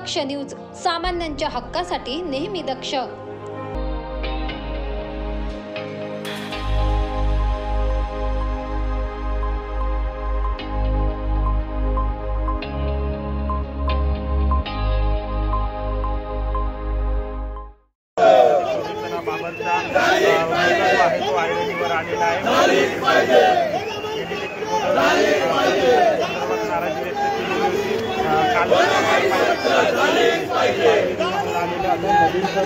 दक्ष news, सामान्यांच्या हक्कासाठी नेहमी दक्ष।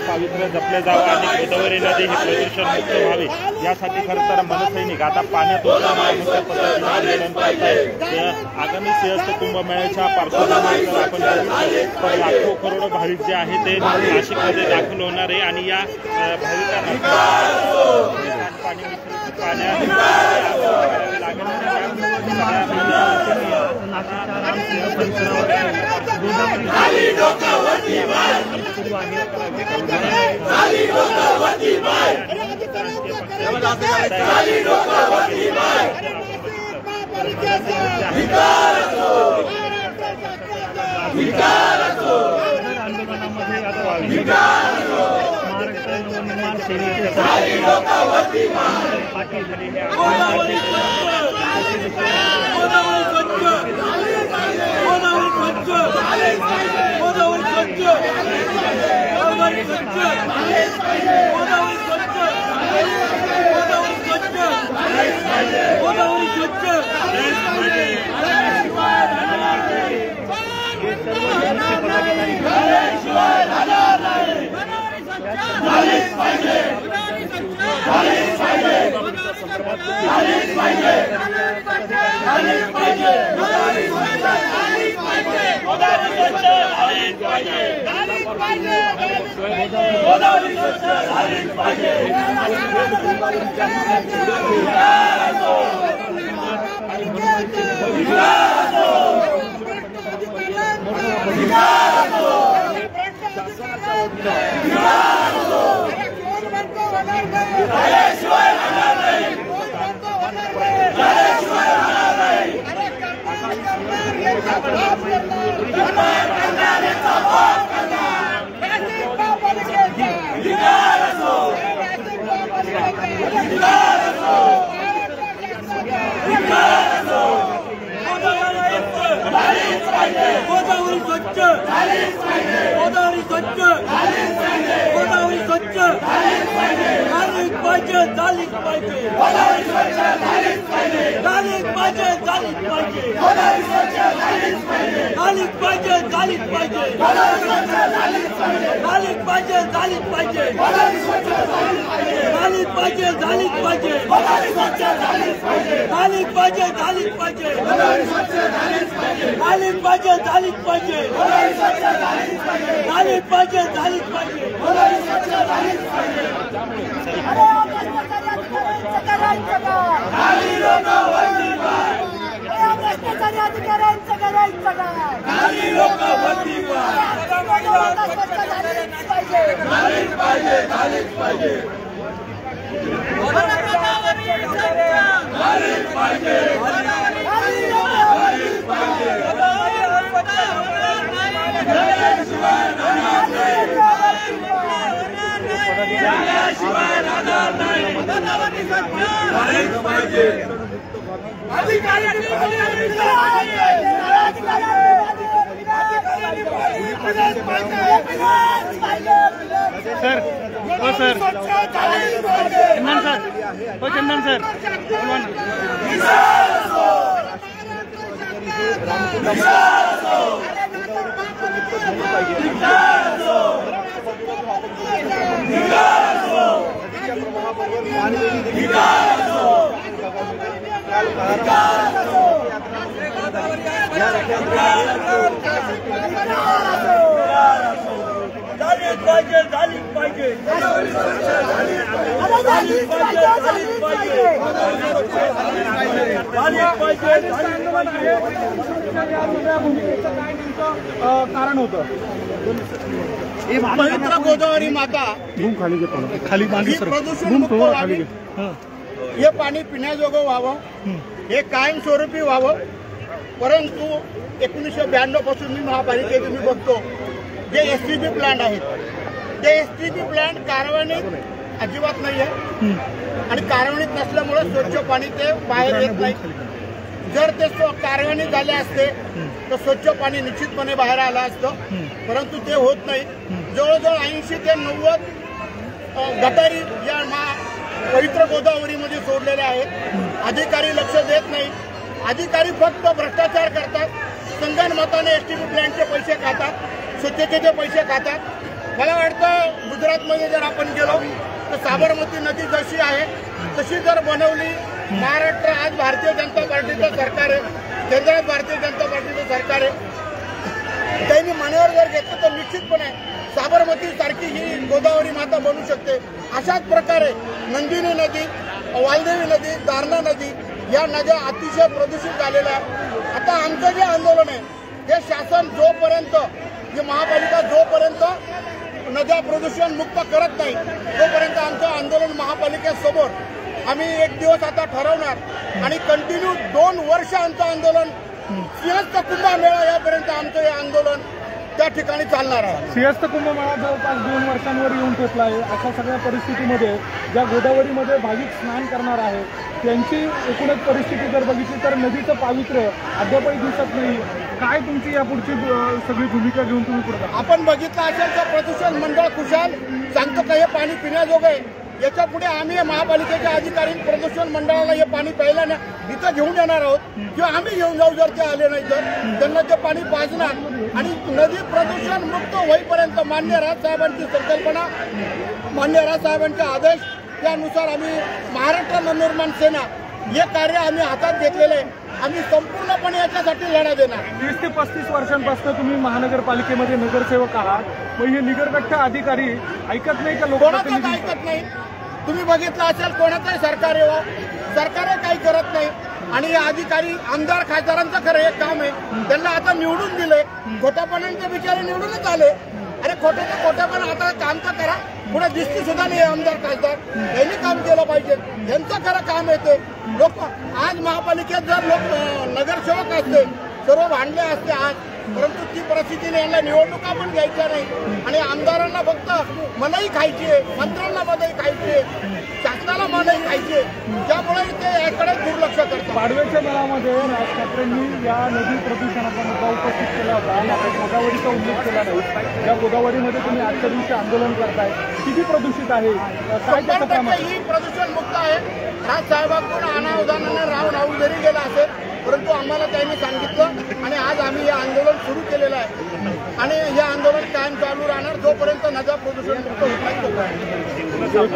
पवित्र जपले जावं आणि गोदावरी नदी ही प्रदूषण मुक्त व्हावी यासाठी खरं तर मनसैनिक आता पाण्यात मोठ्या पद्धतीने आंदोलन करत आहेत। आगामी सिंहस्थ कुंभमेळ्याच्या पार्श्वभूमीवर आपण तर लाखो करोडो भाविक जे आहे ते नाशिकमध्ये दाखल होणार आहे आणि या भाविकांना पाणी मिश्रित पाण्यात कारण होतं पवित्र गोदावरी माता खाली हे पाणी पिण्याजोगं व्हावं, हे कायमस्वरूपी व्हावं। परंतु 1992 पासून मी महापालिकेत बघतो जे एसटीपी प्लांट आहेत ते एसटीपी प्लांट कारवानीत अजिबात नाही आहे आणि कारवानीत नसल्यामुळे स्वच्छ पाणी ते बाहेर येत नाही. जर ते कारवानी झाले असते तर स्वच्छ पाणी निश्चितपणे बाहेर आलं असतं, परंतु ते होत नाही. जवळजवळ 80 ते 90 गटारी या पवित्र गोदावरीमध्ये सोडलेले आहेत. अधिकारी लक्ष देत नाही. अधिकारी फक्त भ्रष्टाचार करतात. संगणमताने एसटीपी प्लांटचे पैसे खातात, स्वच्छतेचे पैसे खातात. मला वाटतं गुजरातमध्ये जर आपण गेलो तर साबरमती नदी जशी आहे तशी जर बनवली. महाराष्ट्र आज भारतीय जनता पार्टीचं सरकार आहे, केंद्रात भारतीय जनता पार्टीचं सरकार आहे. त्यांनी मनावर जर घेतलं तर निश्चितपणे साबरमती सारखी ही गोदावरी माता बनू शकते. अशाच प्रकारे नंदिनी नदी, वालदेवी नदी, दारणा नदी या नद्या अतिशय प्रदूषित झालेल्या आहेत. आता आमचं जे आंदोलन आहे हे शासन जोपर्यंत, जे महापालिका जोपर्यंत नद्या प्रदूषण मुक्त करत नाही तोपर्यंत आमचं आंदोलन महापालिकेसमोर आम्ही एक दिवस आता ठरवणार आणि कंटिन्यू 2 वर्ष आमचं आंदोलन सिंहस्थ कुंभमेळा यापर्यंत आमचं हे आंदोलन त्या ठिकाणी चालणार आहे. सिंहस्थ कुंभमेळा जवळपास 2 वर्षांवर येऊन ठेपला आहे. अशा सगळ्या परिस्थितीमध्ये ज्या गोदावरीमध्ये भाविक स्नान करणार आहे त्यांची एकूणच परिस्थिती जर बघितली तर नदीचं पावित्र्य अद्यापही दिसत नाही. काय तुमची यापुढची सगळी भूमिका घेऊन तुम्ही पुढे? आपण बघितलं असेल तर प्रदूषण मंडळ खुशाल सांगतं का हे पाणी पिण्याजोगं आहे. याच्या पुढे आम्ही महापालिकेच्या अधिकारी प्रदूषण मंडळाला हे पाणी प्यायला इथं घेऊन येणार आहोत किंवा आम्ही घेऊन जाऊ जर ते आले नाही तर त्यांना ते पाणी पाजणार आणि नदी प्रदूषण मुक्त होईपर्यंत मान्य राजसाहेबांची संकल्पना, मान्य राजसाहेबांचे आदेश त्यानुसार आम्ही महाराष्ट्र नवनिर्माण सेना हे कार्य आम्ही हातात घेतलेले आहे. आम्ही संपूर्णपणे याच्यासाठी लढा देणार. 30 ते 35 वर्षांपासून तुम्ही महानगरपालिकेमध्ये नगरसेवक आहात. मग हे निगरगठ्ठ अधिकारी ऐकत नाही का? कोणाचंच ऐकत नाही. तुम्ही बघितलं असेल कोणाचंही सरकार येवं, सरकार काही करत नाही आणि हे अधिकारी आमदार खासदारांचं खरं एक काम आहे. त्यांना आता निवडून दिले, खोट्यापणांचे बिचारे निवडूनच आले. अरे खोट्यापणा आता काम तर करा. पुढे दिसती सुद्धा नाही आमदार खासदार, यांनी काम केलं पाहिजे. यांचं खरं काम येते. लोक आज महापालिकेत जर लोक नगरसेवक असते, सर्व भांडले असते आज, परंतु ती परिस्थितीने यांना निवडणुका पण घ्यायच्या नाही आणि आमदारांना फक्त मलाही खायची आहे, मंत्र्यांना मलाही खायची आहे, शासनाला मलाही खायची आहे. त्यामुळे ते याकडे दुर्लक्ष करतात. पाडव्याच्या मेळामध्ये राज ठाकरेंनी या नदी प्रदूषणाचा मुद्दा उपस्थित केला होता. गोदावरीचा उल्लेख केला नाही. या गोदावरीमध्ये तुम्ही आजच्या दिवशी आंदोलन करताय, किती प्रदूषित आहे? ही प्रदूषण मुक्त आहे. राजसाहेबांकडून अनावधानाने राहून जरी गेला असेल परंतु आम्हाला त्यांनी सांगितलं आणि आज आम्ही हे आंदोलन सुरू केलेलं आहे आणि हे आंदोलन कायम चालू राहणार जोपर्यंत नद्या प्रदूषण मुक्त होत नाही.